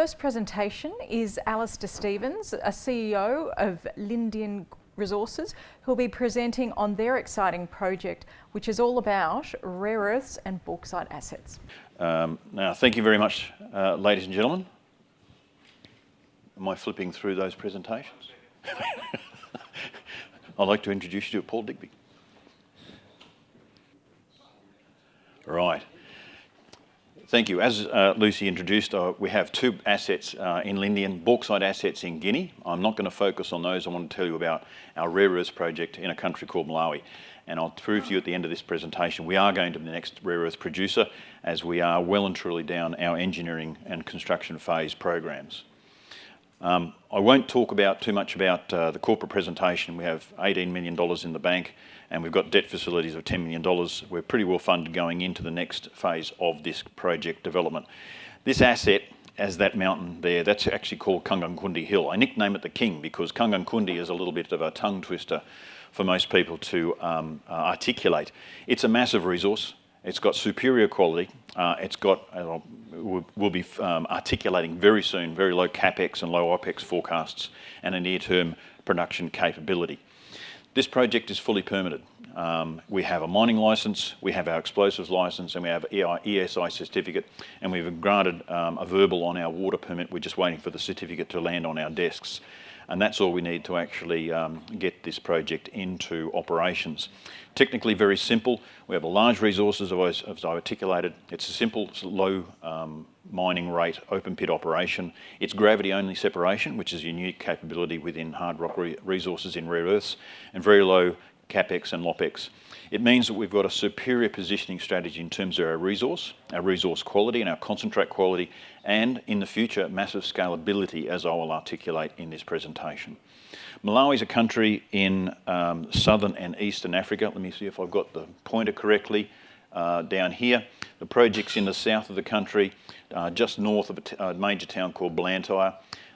first presentation is Alistair Stevens, a CEO of Lindian Resources, who will be presenting on their exciting project, which is all about rare earths and bauxite assets. Now, thank you very much, ladies and gentlemen. Am I flipping through those presentations? I'd like to introduce you to Paul Digby. Right. Thank you. As Lucy introduced, we have two assets in Lindian, bauxite assets in Guinea. I'm not going to focus on those. I want to tell you about our rare earths project in a country called Malawi. And I'll prove to you at the end of this presentation, we are going to be the next rare earth producer, as we are well and truly down our engineering and construction phase programs. I won't talk too much about the corporate presentation. We have $18 million in the bank, and we've got debt facilities of $10 million. We're pretty well funded going into the next phase of this project development. This asset, as that mountain there, that's actually called Kangankundi Hill. I nickname it the King because Kangankundi is a little bit of a tongue twister for most people to articulate. It's a massive resource. It's got superior quality. We'll be articulating very soon very low capex and low opex forecasts and a near-term production capability. This project is fully permitted. We have a mining licence, we have our explosives licence, and we have ESI certificate, and we've granted a verbal on our water permit. We're just waiting for the certificate to land on our desks. And that's all we need to actually get this project into operations. Technically very simple. We have a large resources, as I articulated. It's a simple, low mining rate, open pit operation. It's gravity only separation, which is a unique capability within hard rock resources in rare earths, and very low capex and lopex. It means that we've got a superior positioning strategy in terms of our resource quality and our concentrate quality, and in the future, massive scalability, as I will articulate in this presentation. Malawi is a country in southern and eastern Africa. Let me see if I've got the pointer correctly down here. The project's in the south of the country, just north of a major town called Blantyre.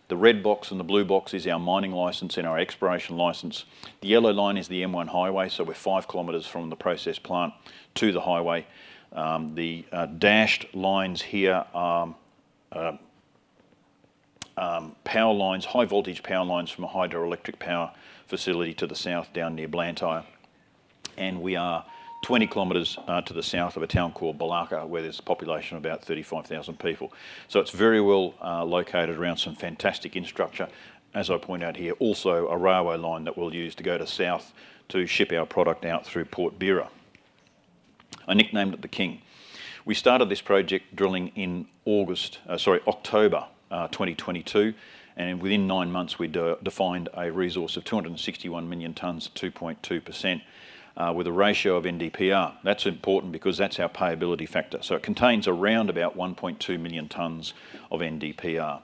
The red box and the blue box is our mining licence and our exploration licence. The yellow line is the M1 highway, so we're 5 kilometres from the process plant to the highway. The dashed lines here are power lines, high voltage power lines from a hydroelectric power facility to the south down near Blantyre. And we are 20 kilometres to the south of a town called Balaka, where there's a population of about 35,000 people. So it's very well located around some fantastic infrastructure. As I point out here, also a railway line that we'll use to go to south to ship our product out through Port Beira. I nicknamed it the King. We started this project drilling in October 2022, and within 9 months we defined a resource of 261 million tonnes, 2.2%. With a ratio of NdPr. That's important because that's our payability factor. So it contains around about 1.2 million tonnes of NdPr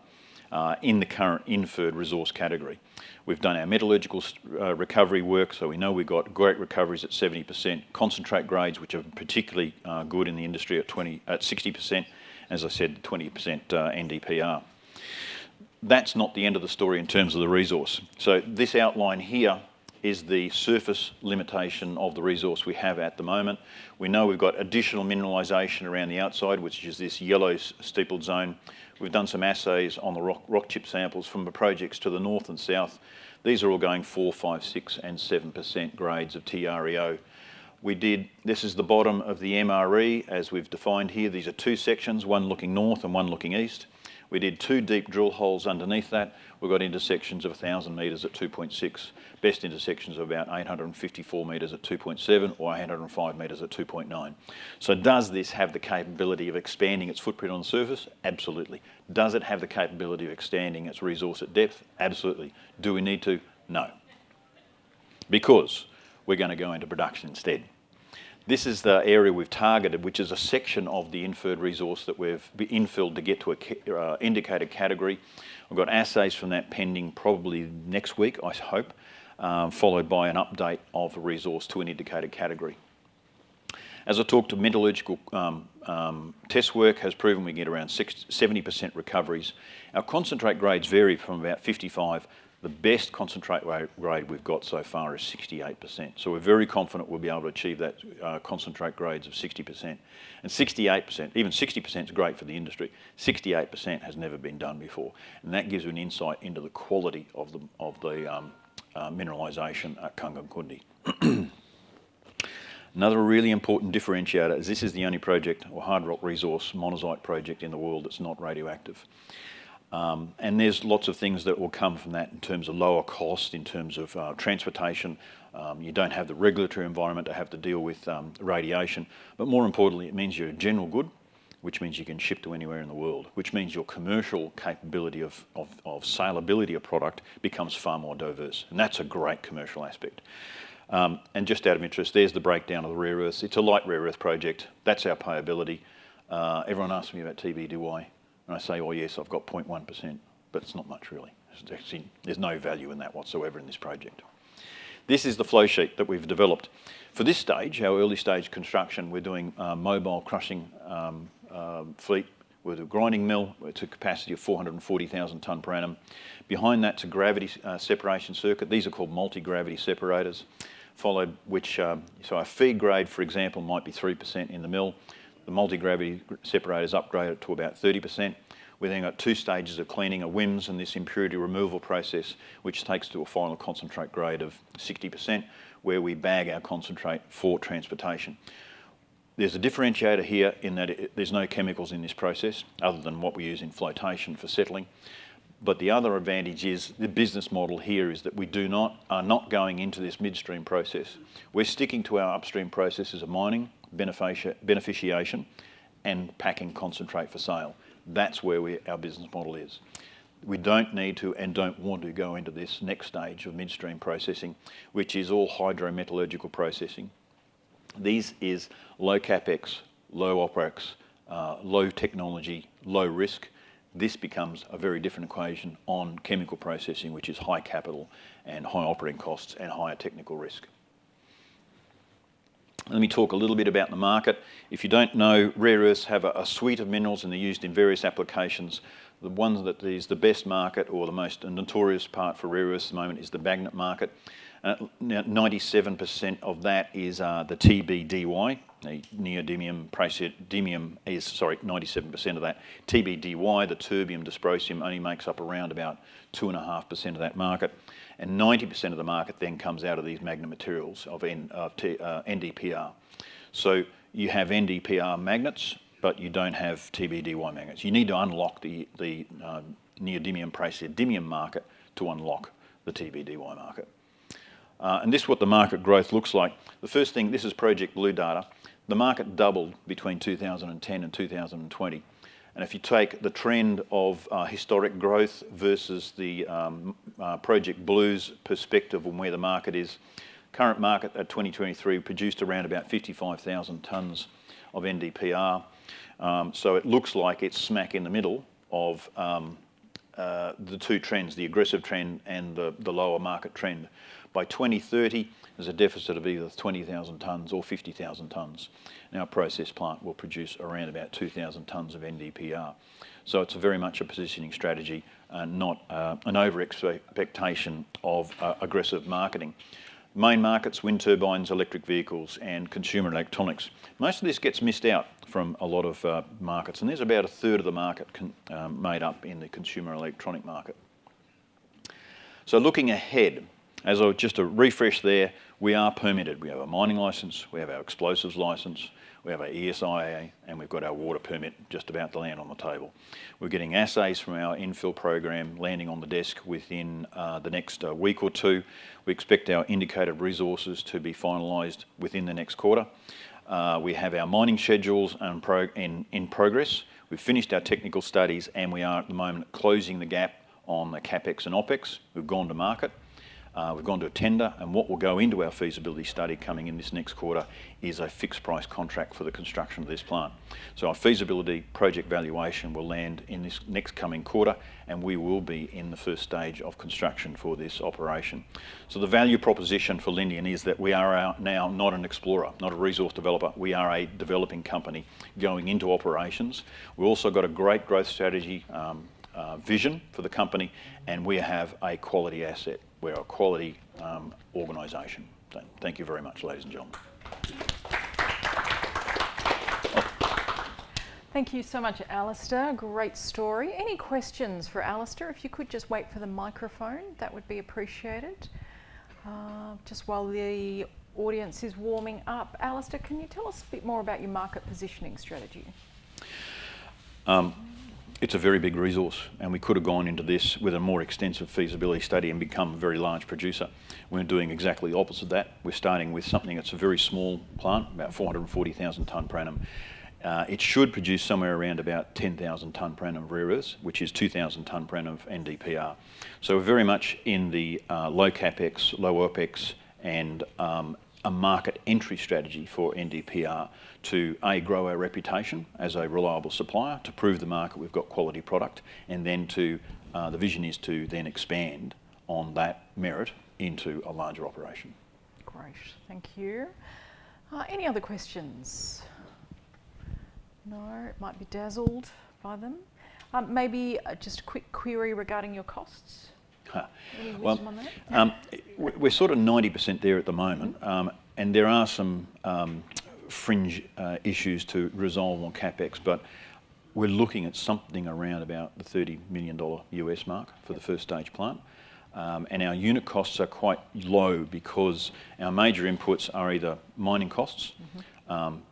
in the current inferred resource category. We've done our metallurgical recovery work, so we know we've got great recoveries at 70%, concentrate grades which are particularly good in the industry at 60%, as I said, 20% NdPr. That's not the end of the story in terms of the resource. So this outline here is the surface limitation of the resource we have at the moment. We know we've got additional mineralisation around the outside, which is this yellow steepled zone. We've done some assays on the rock chip samples from the projects to the north and south. These are all going 4, 5, 6 and 7% grades of TREO. This is the bottom of the MRE as we've defined here. These are two sections, one looking north and one looking east. We did 2 deep drill holes underneath that. We've got intersections of 1,000 metres at 2.6, best intersections of about 854 metres at 2.7 or 805 metres at 2.9. So does this have the capability of expanding its footprint on the surface? Absolutely. Does it have the capability of expanding its resource at depth? Absolutely. Do we need to? No. Because we're going to go into production instead. This is the area we've targeted, which is a section of the inferred resource that we've infilled to get to a indicated category. We've got assays from that pending probably next week, I hope, followed by an update of the resource to an indicated category. As I talked to metallurgical test work has proven we get around 70% recoveries. Our concentrate grades vary from about 55 The best concentrate grade we've got so far is 68%. So we're very confident we'll be able to achieve that concentrate grades of 60%. And 68%, even 60% is great for the industry. 68% has never been done before. And that gives you an insight into the quality of the mineralisation at Kangankundi. Another really important differentiator is this is the only project or hard rock resource monazite project in the world that's not radioactive. And there's lots of things that will come from that in terms of lower cost, in terms of transportation. You don't have the regulatory environment to have to deal with radiation. But more importantly, it means you're a general good, which means you can ship to anywhere in the world, which means your commercial capability of saleability of product becomes far more diverse. And that's a great commercial aspect. And just out of interest, there's the breakdown of the rare earths. It's a light rare earth project. That's our payability. Everyone asks me about TBDY. And I say, well, yes, I've got 0.1%, but it's not much really. There's no value in that whatsoever in this project. This is the flow sheet that we've developed. For this stage, our early stage construction, we're doing mobile crushing fleet with a grinding mill. It's a capacity of 440,000 tonne per annum. Behind that's a gravity separation circuit. These are called multi-gravity separators, followed which, so our feed grade, for example, might be 3% in the mill. The multi-gravity separators upgrade it to about 30%. We then got 2 stages of cleaning, a WIMS and this impurity removal process, which takes to a final concentrate grade of 60%, where we bag our concentrate for transportation. There's a differentiator here in that there's no chemicals in this process, other than what we use in flotation for settling. But the other advantage is the business model here is that we are not going into this midstream process. We're sticking to our upstream processes of mining, beneficiation and packing concentrate for sale. That's where our business model is. We don't need to and don't want to go into this next stage of midstream processing, which is all hydrometallurgical processing. This is low capex, low opex, low technology, low risk. This becomes a very different equation on chemical processing, which is high capital and high operating costs and higher technical risk. Let me talk a little bit about the market. If you don't know, rare earths have a suite of minerals and they're used in various applications. The one that is the best market or the most notorious part for rare earths at the moment is the magnet market. Now 97% of that is the TBDY, the neodymium praseodymium is, 97% of that. TBDY, the terbium dysprosium, only makes up around about 2.5% of that market. And 90% of the market then comes out of these magnet materials of NdPr. So you have NdPr magnets, but you don't have TBDY magnets. You need to unlock the neodymium praseodymium market to unlock the TBDY market. And this is what the market growth looks like. The first thing, this is Project Blue data. The market doubled between 2010 and 2020. And if you take the trend of historic growth versus the Project Blue's perspective on where the market is, current market at 2023 produced around about 55,000 tonnes of NdPr. So it looks like it's smack in the middle of the two trends, the aggressive trend and the lower market trend. By 2030, there's a deficit of either 20,000 tonnes or 50,000 tonnes. And our process plant will produce around about 2,000 tonnes of NdPr. So it's very much a positioning strategy and not an over-expectation of aggressive marketing. Main markets, wind turbines, electric vehicles and consumer electronics. Most of this gets missed out from a lot of markets, and there's about a third of the market made up in the consumer electronic market. So looking ahead, just a refresh there, we are permitted. We have a mining licence, we have our explosives licence, we have our ESIA, and we've got our water permit just about to land on the table. We're getting assays from our infill program landing on the desk within the next week or two. We expect our indicated resources to be finalised within the next quarter. We have our mining schedules in progress. We've finished our technical studies and we are at the moment closing the gap on the CapEx and OpEx. We've gone to market. We've gone to a tender, and what will go into our feasibility study coming in this next quarter is a fixed price contract for the construction of this plant. So our feasibility project valuation will land in this next coming quarter, and we will be in the first stage of construction for this operation. So the value proposition for Lindian is that we are now not an explorer, not a resource developer. We are a developing company going into operations. We've also got a great growth strategy vision for the company, and we have a quality asset. We're a quality organisation. So thank you very much, ladies and gentlemen. Thank you so much, Alistair. Great story. Any questions for Alistair? If you could just wait for the microphone, that would be appreciated. Just while the audience is warming up. Alistair, can you tell us a bit more about your market positioning strategy? It's a very big resource, and we could have gone into this with a more extensive feasibility study and become a very large producer. We're doing exactly the opposite of that. We're starting with something that's a very small plant, about 440,000 tonne per annum. It should produce somewhere around about 10,000 tonne per annum of rare earths, which is 2,000 tonne per annum of NdPr. So we're very much in the low capex, low opex, and a market entry strategy for NdPr to grow our reputation as a reliable supplier, to prove the market we've got quality product, and then to the vision is to then expand on that merit into a larger operation. Great, thank you. Any other questions? No, it might be dazzled by them. Maybe just a quick query regarding your costs. Any wisdom on that? We're sort of 90% there at the moment, and there are some fringe issues to resolve on CapEx, but we're looking at something around about the $30 million US mark for the first stage plant. And our unit costs are quite low because our major inputs are either mining costs,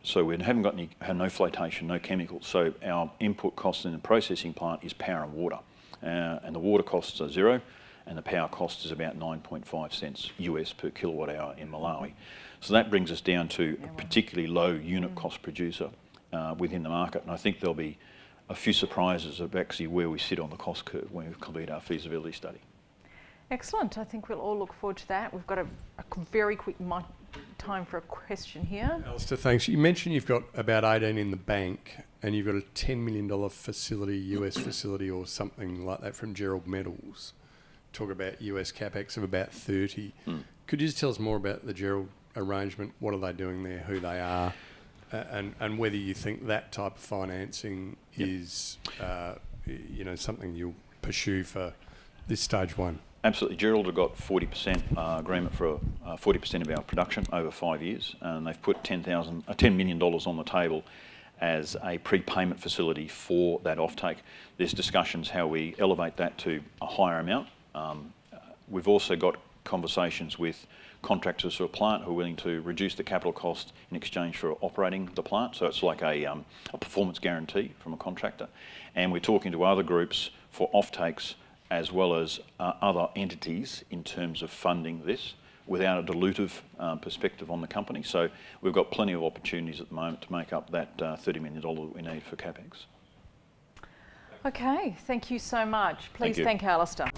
so we haven't got no flotation, no chemicals, so our input cost in the processing plant is power and water. And the water costs are zero, and the power cost is about 9.5 cents US per kilowatt hour in Malawi. So that brings us down to a particularly low unit cost producer within the market, and I think there'll be a few surprises of actually where we sit on the cost curve when we complete our feasibility study. Excellent. I think we'll all look forward to that. We've got a very quick time for a question here. Alistair, thanks. You mentioned you've got about 18 in the bank and you've got a $10 million facility, US facility or something like that from Gerald Metals. Talk about US capex of about 30. Could you just tell us more about the Gerald arrangement? What are they doing there, who they are, and whether you think that type of financing is something you'll pursue for this stage one? Absolutely. Gerald have got 40% agreement for 40% of our production over 5 years, and they've put $10 million on the table as a prepayment facility for that offtake. There's discussions how we elevate that to a higher amount. We've also got conversations with contractors for a plant who are willing to reduce the capital cost in exchange for operating the plant. So it's like a performance guarantee from a contractor. And we're talking to other groups for offtakes as well as other entities in terms of funding this without a dilutive perspective on the company. So we've got plenty of opportunities at the moment to make up that $30 million that we need for CapEx. Okay, thank you so much. Please Thank you. thank Alistair.